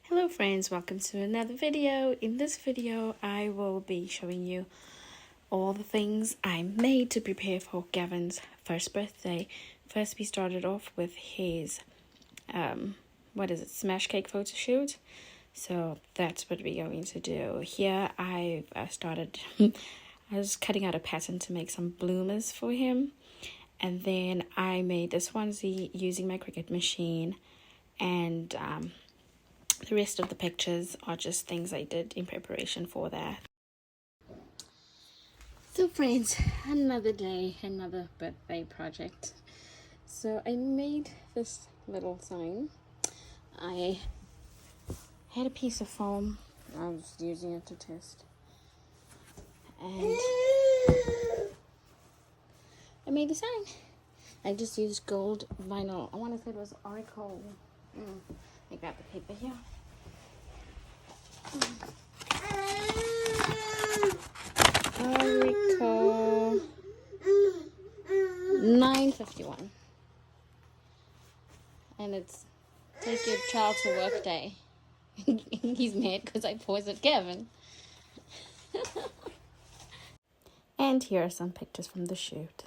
Hello friends, welcome to another video. In this video I will be showing you all the things I made to prepare for Gavin's first birthday. First we started off with his smash cake photo shoot. So that's what we're going to do. Here I started I was cutting out a pattern to make some bloomers for him, and then I made this onesie using my Cricut machine, and the rest of the pictures are just things I did in preparation for that. So friends, another day, another birthday project. So I made this little sign. I had a piece of foam. I was using it to test. And I made the sign. I just used gold vinyl. I want to say it was Oracle. I got the paper here. Oracle 951. And it's take your child to work day. He's mad because I paused at Kevin. And here are some pictures from the shoot.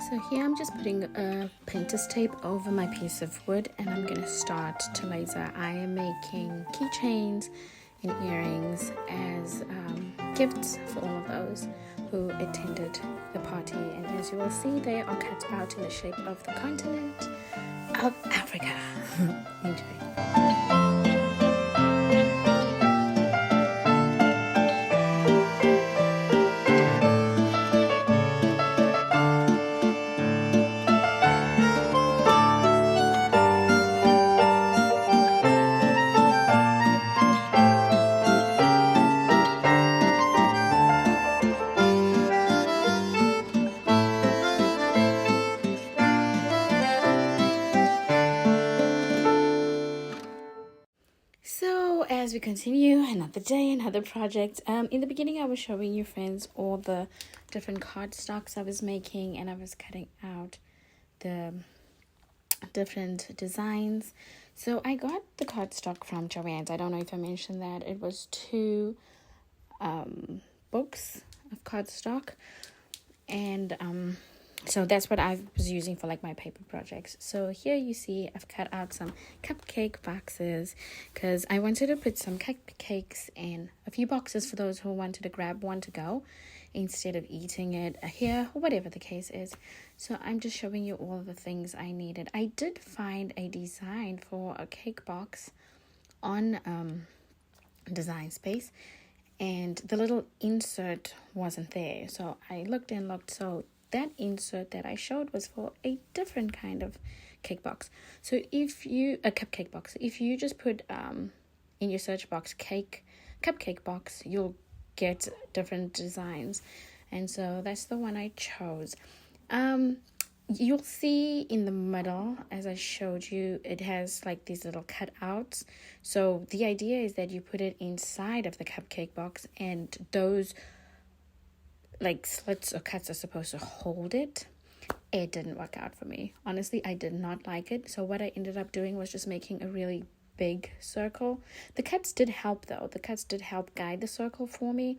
So here I'm just putting a painter's tape over my piece of wood, and I'm going to start to laser. I am making keychains and earrings as gifts for all of those who attended the party, and as you will see, they are cut out in the shape of the continent of Africa. Enjoy. So as we continue, another day, another project. In the beginning I was showing you friends all the different cardstocks I was making, and I was cutting out the different designs. So I got the cardstock from Joanne's. I don't know if I mentioned that. It was 2 books of cardstock, and so that's what I was using for like my paper projects. So here you see I've cut out some cupcake boxes because I wanted to put some cupcakes in a few boxes for those who wanted to grab one to go instead of eating it here, or whatever the case is. So I'm just showing you all of the things I needed. I did find a design for a cake box on Design Space, and the little insert wasn't there. So I looked and looked. So that insert that I showed was for a different kind of cake box. So if you a cupcake box, if you just put in your search box cupcake box, you'll get different designs, and so that's the one I chose. You'll see in the middle, as I showed you, it has like these little cutouts. So the idea is that you put it inside of the cupcake box, and those like slits or cuts are supposed to hold it. It didn't work out for me. Honestly, I did not like it. So what I ended up doing was just making a really big circle. The cuts did help though. The cuts did help guide the circle for me.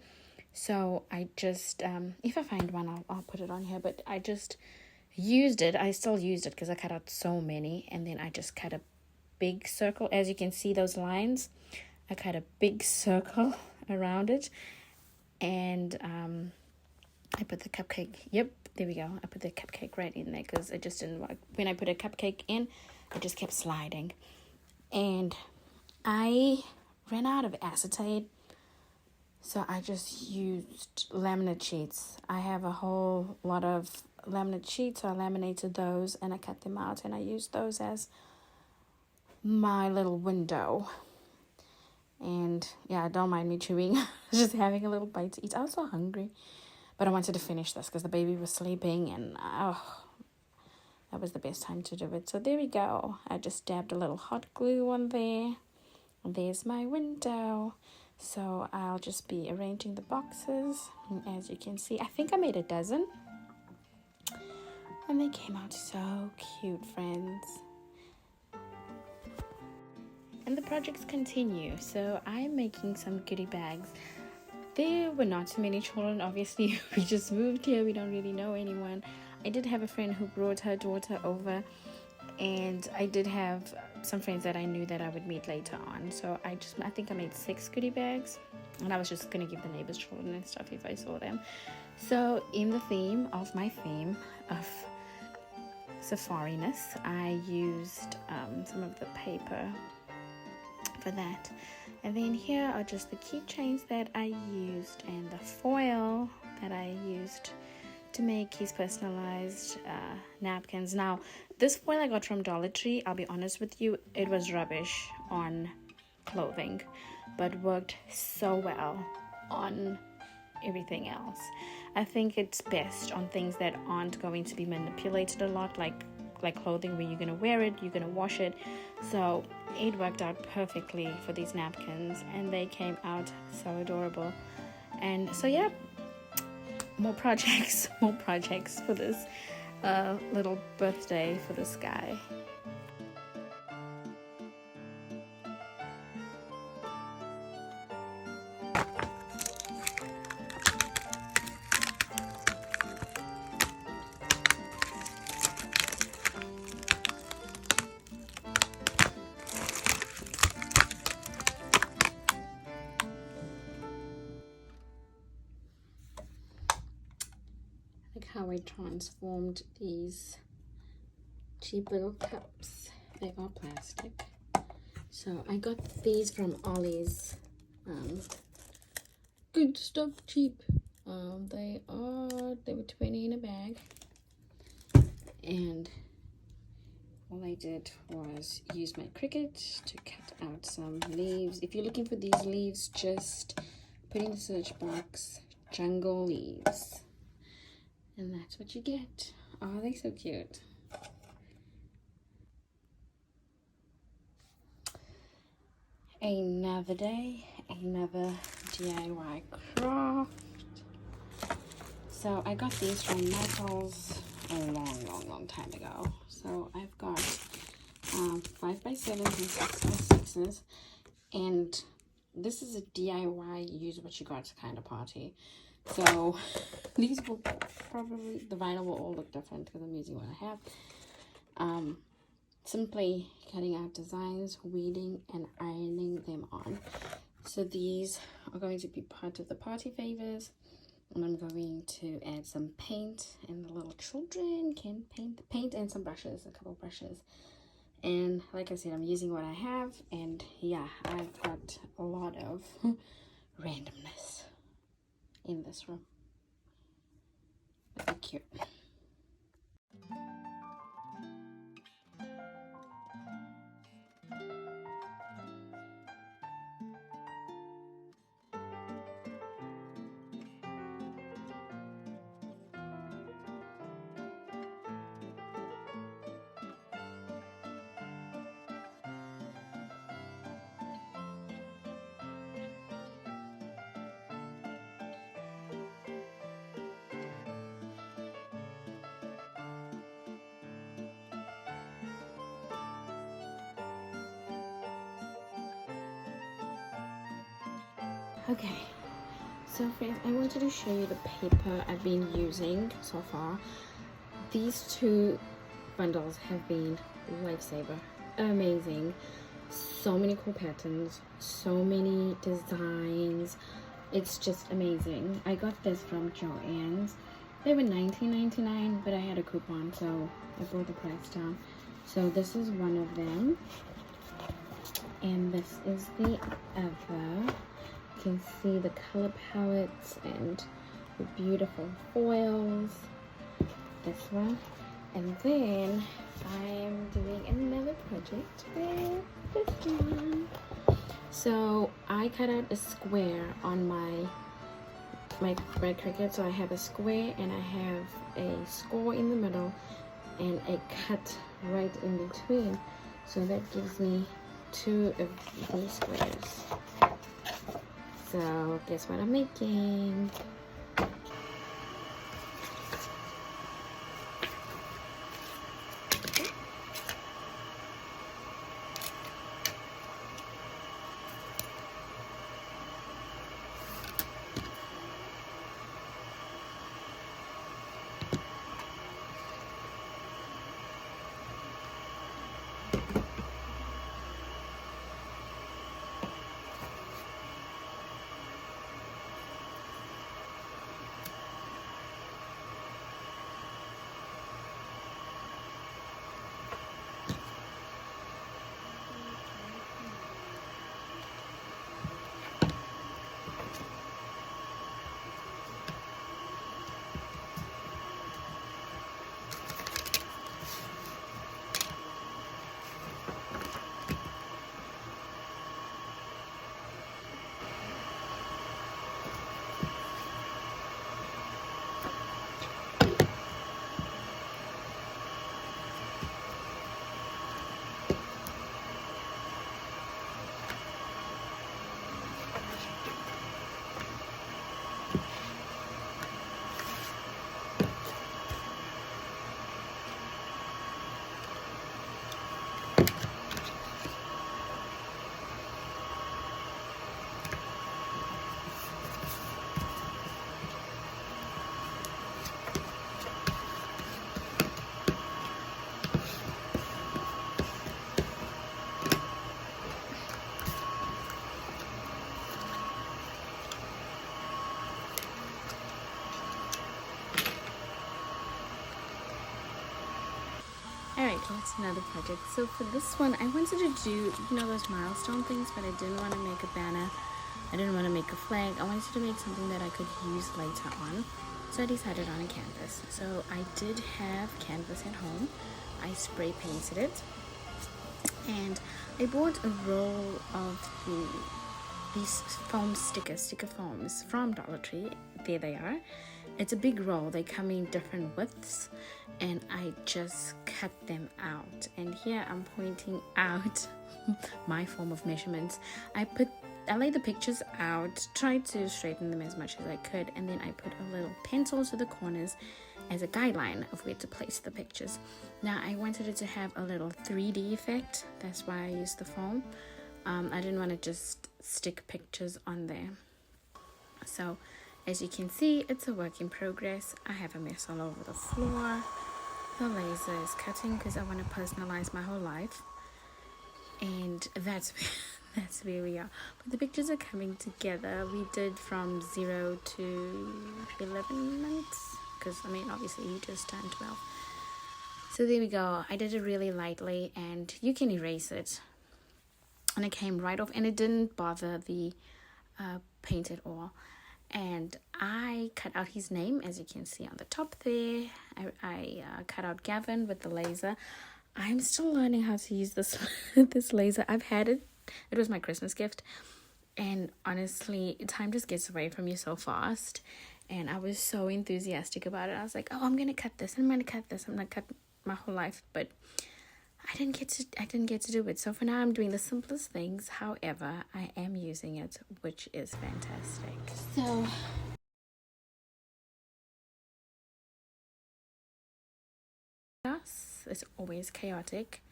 So I just, if I find one, I'll put it on here. But I just used it. I still used it because I cut out so many. And then I just cut a big circle. As you can see those lines, I cut a big circle around it. And I put the cupcake, yep, there we go. I put the cupcake right in there because it just didn't work. When I put a cupcake in, it just kept sliding. And I ran out of acetate, so I just used laminate sheets. I have a whole lot of laminate sheets, so I laminated those and I cut them out and I used those as my little window. And yeah, don't mind me chewing. Just having a little bite to eat. I was so hungry, but I wanted to finish this because the baby was sleeping, and that was the best time to do it. So there we go. I just dabbed a little hot glue on there. There's my window. So I'll just be arranging the boxes. And as you can see, I think I made a dozen. And they came out so cute, friends. And the projects continue. So I'm making some goodie bags. There were not too many children, obviously. We just moved here. We don't really know anyone. I did have a friend who brought her daughter over, and I did have some friends that I knew that I would meet later on. So I think I made 6 goodie bags, and I was just gonna give the neighbors' children and stuff if I saw them. So in the theme of my theme of safari-ness, I used some of the paper for that. And then here are just the keychains that I used and the foil that I used to make his personalized napkins. Now, this foil I got from Dollar Tree. I'll be honest with you, it was rubbish on clothing, but worked so well on everything else. I think it's best on things that aren't going to be manipulated a lot, like clothing where you're going to wear it, you're going to wash it. So it worked out perfectly for these napkins, and they came out so adorable. And so yeah, more projects for this little birthday for this guy. Like how I transformed these cheap little cups. They are plastic. So I got these from Ollie's. Good stuff, cheap. They were 20 in a bag. And all I did was use my Cricut to cut out some leaves. If you're looking for these leaves, just put in the search box jungle leaves. And that's what you get. Oh, they're so cute. Another day, another DIY craft. So I got these from Michael's a long time ago. So I've got 5x7s and 6x6s, and this is a DIY use what you got kind of party. So these will probably, the vinyl will all look different because I'm using what I have. Simply cutting out designs, weeding and ironing them on. So these are going to be part of the party favors, and I'm going to add some paint, and the little children can paint and some brushes, a couple brushes. And like I said, I'm using what I have, and yeah, I've got a lot of randomness in this room. Very cute. Okay, so friends, I wanted to show you the paper I've been using so far. These 2 bundles have been lifesaver, amazing. So many cool patterns, so many designs. It's just amazing. I got this from Joan's. They were $19.99, but I had a coupon, so I brought the price down. So this is one of them, and this is the other. You can see the color palettes and the beautiful foils. This one, and then I'm doing another project with this one. So I cut out a square on my red Cricut. So I have a square and I have a score in the middle and a cut right in between. So that gives me 2 of these squares. So guess what I'm making? Alright, that's another project. So for this one, I wanted to do, those milestone things, but I didn't want to make a banner. I didn't want to make a flag. I wanted to make something that I could use later on. So I decided on a canvas. So I did have canvas at home. I spray painted it. And I bought a roll of these foam sticker foams from Dollar Tree. There they are. It's a big roll. They come in different widths, and I just cut them out. And here I'm pointing out my form of measurements. I laid the pictures out, tried to straighten them as much as I could, and then I put a little pencil to the corners as a guideline of where to place the pictures. Now I wanted it to have a little 3D effect. That's why I used the foam. I didn't want to just stick pictures on there. So as you can see, it's a work in progress. I have a mess all over the floor. The laser is cutting because I want to personalize my whole life. And that's where we are. But the pictures are coming together. We did from 0 to 11 months. Because, obviously he just turned 12. So there we go. I did it really lightly and you can erase it. And it came right off and it didn't bother the paint at all. And I cut out his name, as you can see on the top there. I cut out Gavin with the laser. I'm still learning how to use this this laser. I've had it. It was my Christmas gift. And honestly, time just gets away from you so fast. And I was so enthusiastic about it. I was like, oh, I'm going to cut this. I'm going to cut this. I'm going to cut my whole life. But I didn't get to do it. So for now, I'm doing the simplest things. However, I am using it, which is fantastic. So it's always chaotic.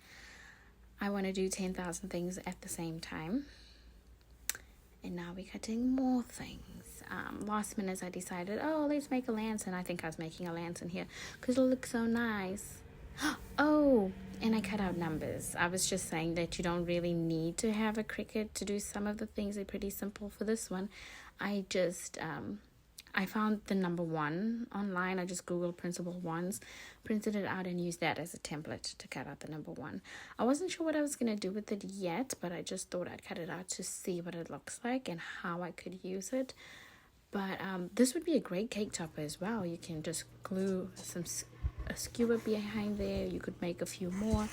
I want to do 10,000 things at the same time. And now we're cutting more things. Last minute I decided, oh, let's make a lantern. I think I was making a lantern here because it looks so nice. Oh, and I cut out numbers. I was just saying that you don't really need to have a Cricut to do some of the things. They're pretty simple. For this one, I just I found the number 1 online. I just googled printable ones, printed it out, and used that as a template to cut out the number 1. I wasn't sure what I was going to do with it yet, but I just thought I'd cut it out to see what it looks like and how I could use it. But this would be a great cake topper as well. You can just glue a skewer behind there. You could make a few more,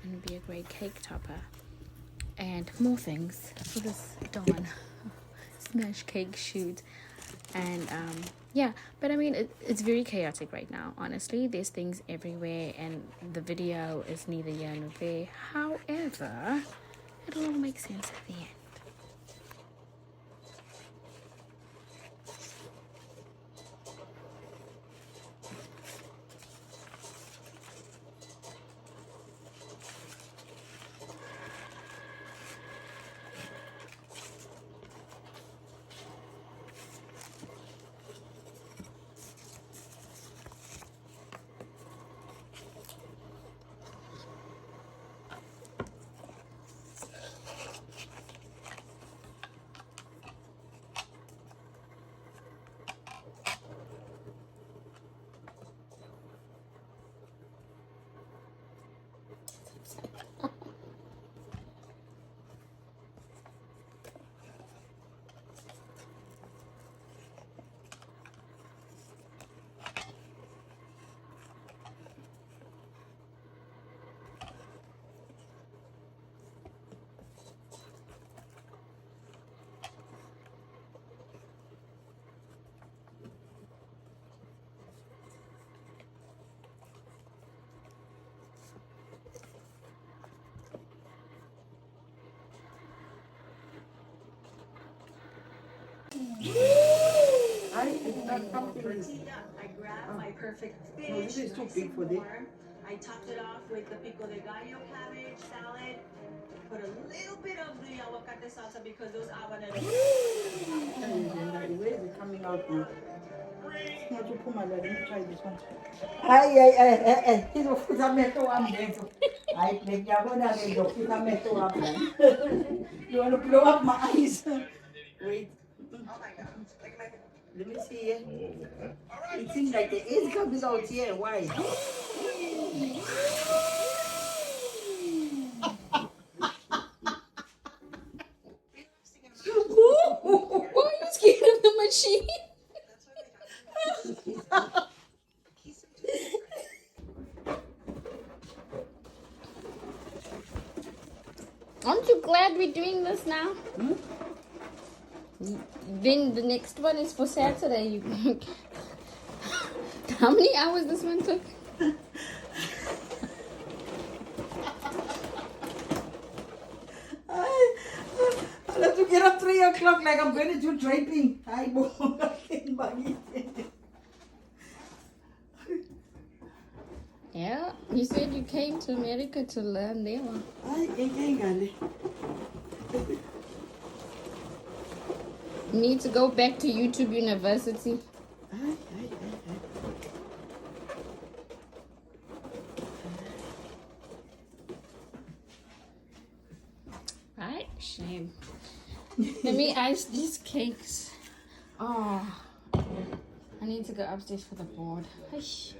and it'd be a great cake topper. And more things for this Dawn smash cake shoot. And yeah, but I mean, it's very chaotic right now, honestly. There's things everywhere, and the video is neither here nor there. However, it'll all make sense at the end. I grabbed my perfect fish. No, this is too big for this. I topped it off with the pico de gallo cabbage salad. Put a little bit of the aguacate salsa because those habanero. Where is it coming out now? Not you put my leg. Let me try this one. Ay. He's a fundamento one dentro. I think you're going to get the fundamento one. You want to blow up my eyes? Wait. Oh my god. Let me see it. It seems like the air comes out here. Why? Why are you scared of the machine? Aren't you glad we're doing this now? Then the next one is for Saturday. How many hours this one took? I have to get up 3 o'clock like I'm going to do draping. I won't nothing buggy. Yeah, you said you came to America to learn there. I ain't got it. You need to go back to YouTube University. Right? Shame. Let me ice these cakes. Oh, I need to go upstairs for the board. Hush.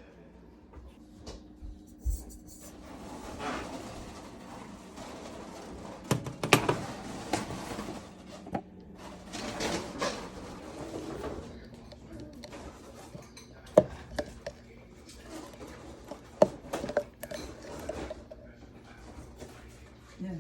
Yeah.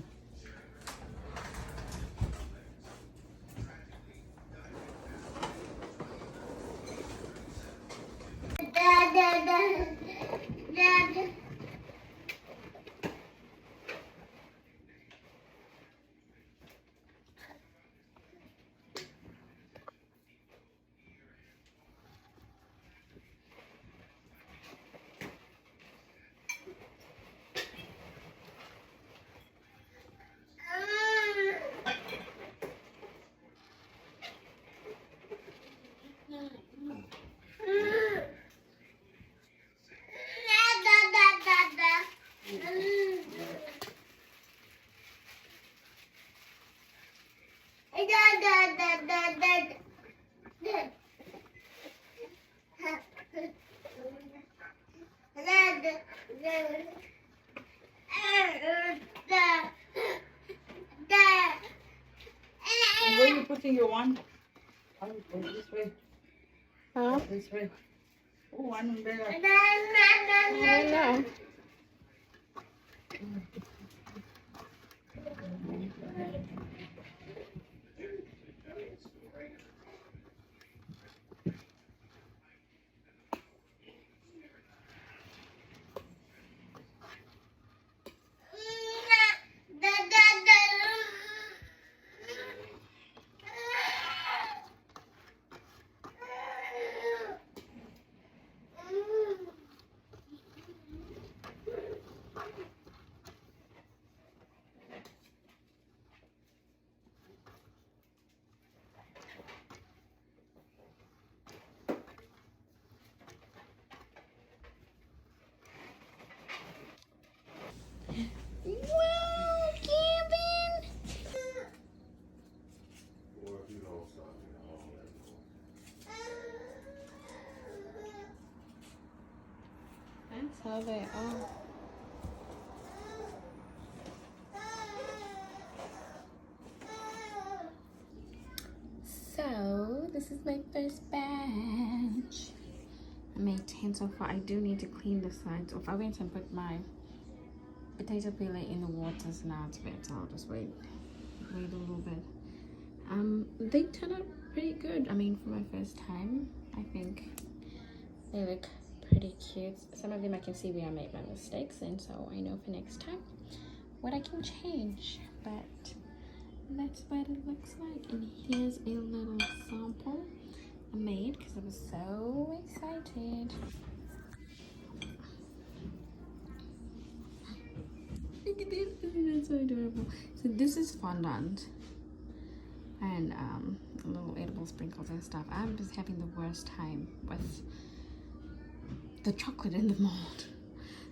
And where are you putting your one? Oh, this way. Huh? This way. Oh, one umbrella. I don't know. Wow, Kevin! That's how they are. So, this is my first batch. I made 10 so far. I do need to clean the sides off. I went and put my potato peeler in the water, so now it's wet. So I'll just wait a little bit. They turned out pretty good. I mean, for my first time, I think they look pretty cute. Some of them I can see where I made my mistakes, and so I know for next time what I can change. But that's what it looks like. And here's a little sample I made because I was so excited. Look at this, isn't that so adorable? So this is fondant and little edible sprinkles and stuff. I'm just having the worst time with the chocolate in the mold.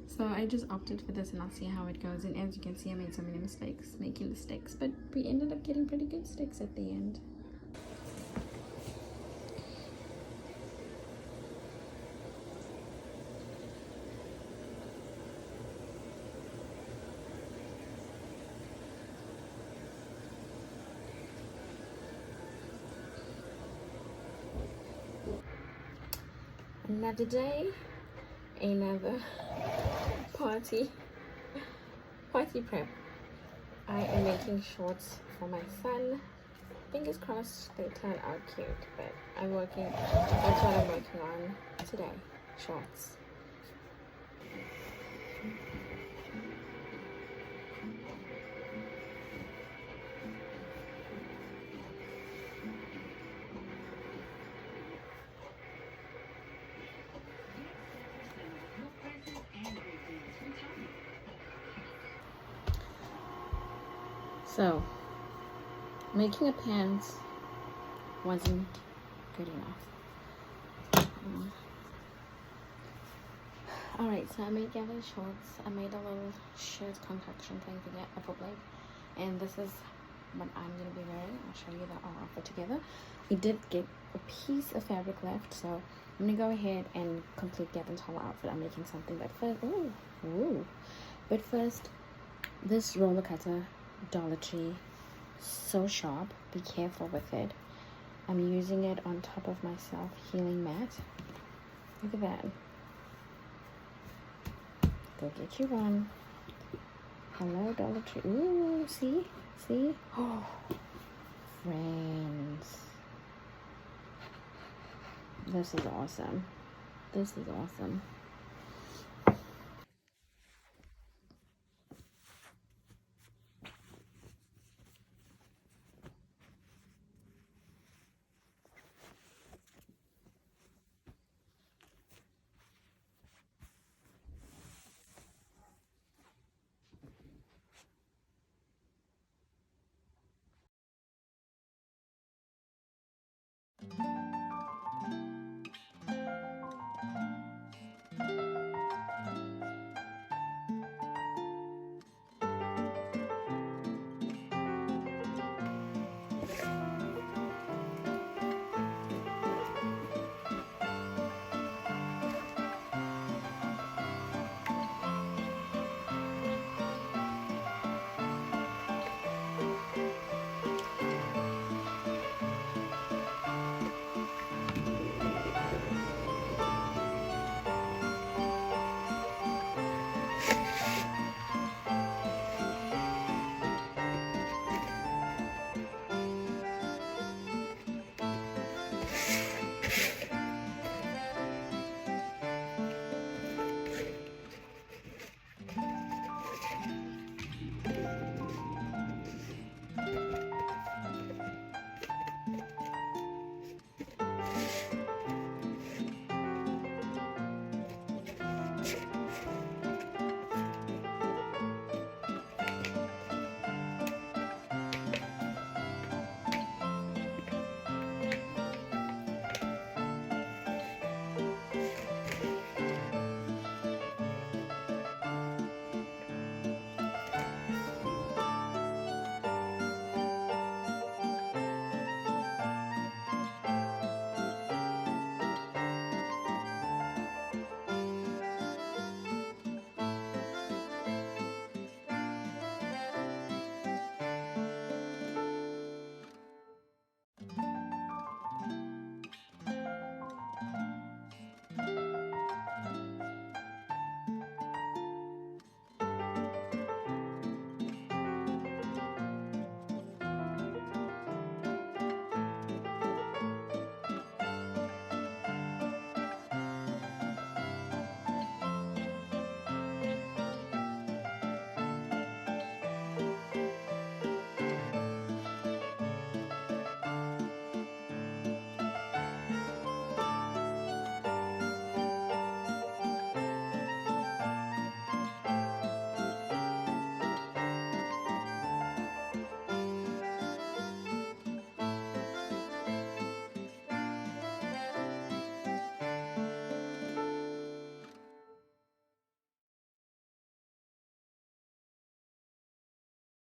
So I just opted for this and I'll see how it goes. And as you can see, I made so many mistakes making the sticks, but we ended up getting pretty good sticks at the end. Another day, another party prep. I am making shorts for my son. Fingers crossed they turn out cute, but that's what I'm working on today, shorts. So, making a pants wasn't good enough. Alright, so I made gathered shorts. I made a little shirt concoction thing to get a full blade. And this is what I'm going to be wearing. I'll show you the outfit together. We did get a piece of fabric left, so I'm going to go ahead and complete Gavin's whole outfit. I'm making something, but first, this roller cutter, Dollar Tree, so sharp. Be careful with it. I'm using it on top of my self-healing mat. Look at that. Go get you one. Hello, Dollar Tree. Ooh, see? Oh, friends. This is awesome.